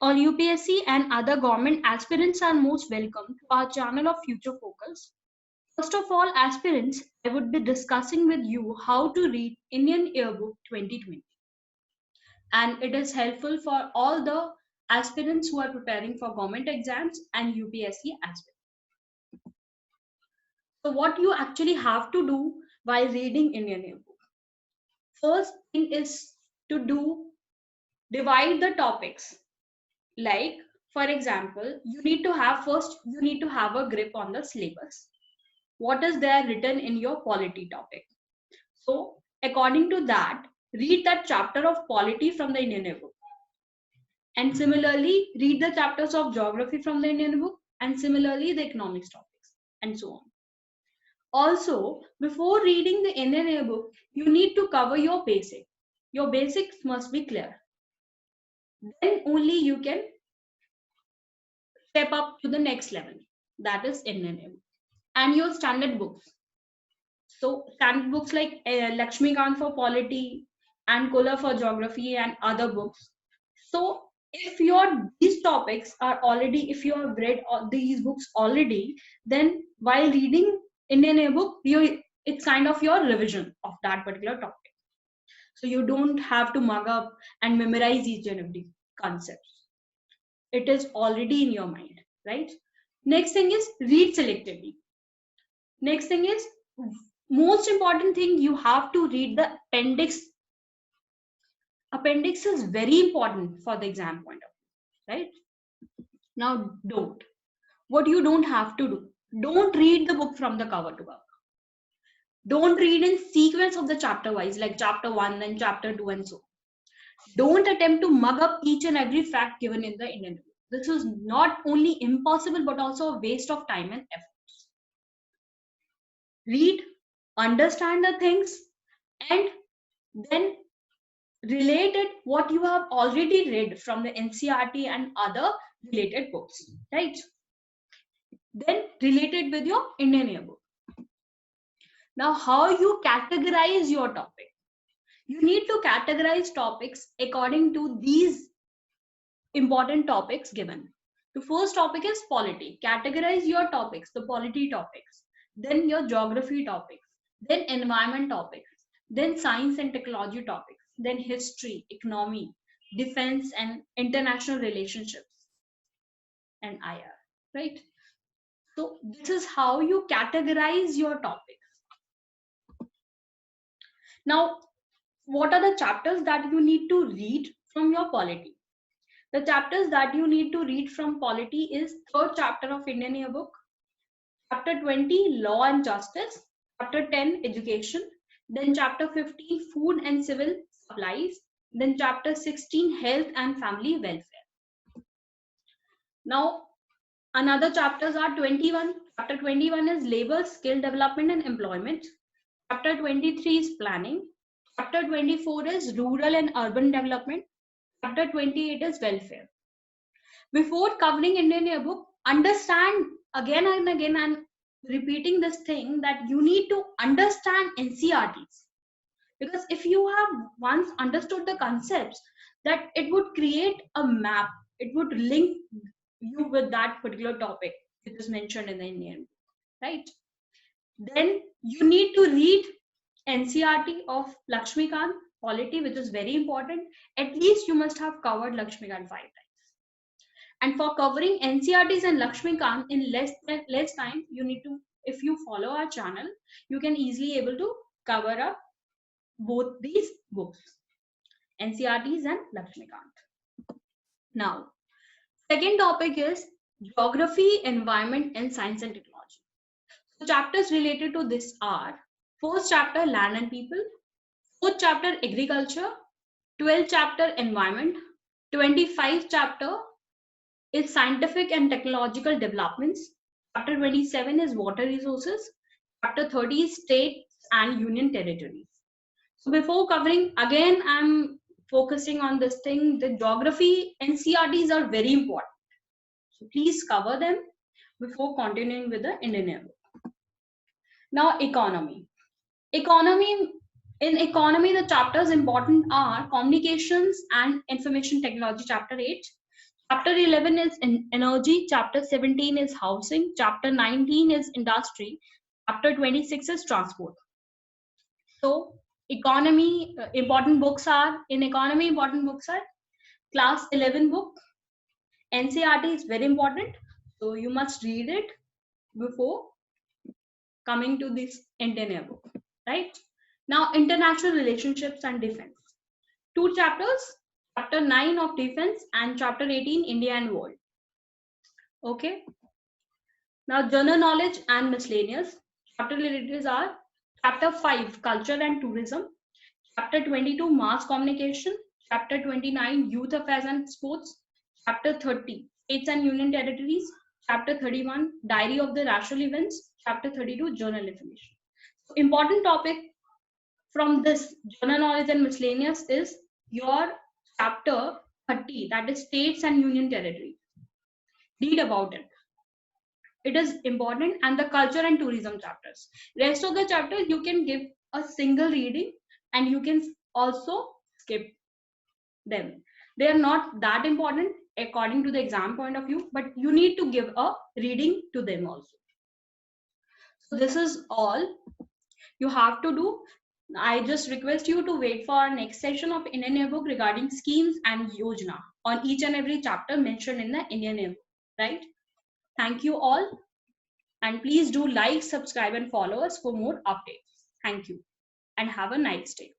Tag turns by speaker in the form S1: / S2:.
S1: All UPSC and other government aspirants are most welcome to our channel of Future Focus. First of all, aspirants, I would be discussing with you how to read Indian Yearbook 2020. And it is helpful for all the aspirants who are preparing for government exams and UPSC as well. So what you actually have to do while reading Indian Yearbook. First thing is to divide the topics. Like, for example, you need to have a grip on the syllabus. What is there written in your polity topic? So, according to that, read that chapter of polity from the Indian Yearbook. And similarly, read the chapters of geography from the Indian Yearbook, and similarly, the economics topics, and so on. Also, before reading the Indian Yearbook, you need to cover your basic. Your basics must be clear. Then only you can step up to the next level, that is Indian Yearbook. And your standard books. So standard books like Lakshmikant for polity and Kola for geography and other books. So if these topics are already, if you have read all these books already, then while reading Indian Yearbook, it's kind of your revision of that particular topic. So you don't have to mug up and memorize each and every concept. It is already in your mind, right? Next thing is read selectively. Next thing is, most important thing, you have to read the appendix. Appendix is very important for the exam point of view, right? Now, what you don't have to do, don't read the book from the cover to cover. Don't read in sequence of the chapter wise, like chapter 1, then chapter 2, and so on. Don't attempt to mug up each and every fact given in the Indian book. This is not only impossible, but also a waste of time and efforts. Read, understand the things, and then related what you have already read from the NCERT and other related books, right? Then related with your Indian Yearbook. Now, how you categorize your topic? You need to categorize topics according to these important topics given. The first topic is polity. Categorize your topics, the polity topics, then your geography topics, then environment topics, then science and technology topics, then history, economy, defense and international relationships, and IR, right? So this is how you categorize your topics. Now, what are the chapters that you need to read from your polity? The chapters that you need to read from polity is third chapter of Indian Yearbook, chapter 20, law and justice, chapter 10, education, then chapter 15, food and civil supplies, then chapter 16, health and family welfare. Now, another chapters are 21. Chapter 21 is labor, skill development and employment. Chapter 23 is planning. Chapter 24 is rural and urban development. Chapter 28 is welfare. Before covering Indian Yearbook, understand again and again and repeating this thing that you need to understand NCERTs. Because if you have once understood the concepts, that it would create a map, it would link you with that particular topic which is mentioned in the Indian, right? Then you need to read NCERT of Lakshmikant polity, which is very important. At least you must have covered Lakshmikant 5 times. And for covering NCERTs and Lakshmikant in less time, you need to, if you follow our channel, you can easily able to cover up both these books, NCERTs and Lakshmikant. Now, second topic is geography, environment, and science and technology. So chapters related to this are first chapter land and people, fourth chapter agriculture, 12th chapter environment, 25th chapter is scientific and technological developments, chapter 27 is water resources, chapter 30 is states and union territories. So before covering, again, I'm focusing on this thing, the geography NCERTs are very important. So please cover them before continuing with the Indian Yearbook. Now, economy. In economy, the chapters important are communications and information technology, chapter 8, Chapter 11 is energy. Chapter 17 is housing. Chapter 19 is industry. Chapter 26 is transport. So economy, important books are, in economy, important books are class 11 book. NCERT is very important. So you must read it before coming to this Indian Air book, right? Now, international relationships and defense. 2 chapters, chapter 9 of defense and chapter 18 India and world. Okay. Now, general knowledge and miscellaneous. Chapter relatives are chapter 5 culture and tourism, chapter 22 mass communication, chapter 29 youth affairs and sports, chapter 30 states and union territories, chapter 31 diary of the national events, chapter 32 journal information. So, important topic from this general knowledge and miscellaneous is your chapter 30, that is states and union territory. Read about it. It is important, and the culture and tourism chapters. Rest of the chapters you can give a single reading and you can also skip them. They are not that important according to the exam point of view, but you need to give a reading to them also. So this is all you have to do. I just request you to wait for our next session of Indian Air book regarding schemes and Yojana on each and every chapter mentioned in the Indian Air book, right? Thank you all. And please do like, subscribe, and follow us for more updates. Thank you and have a nice day.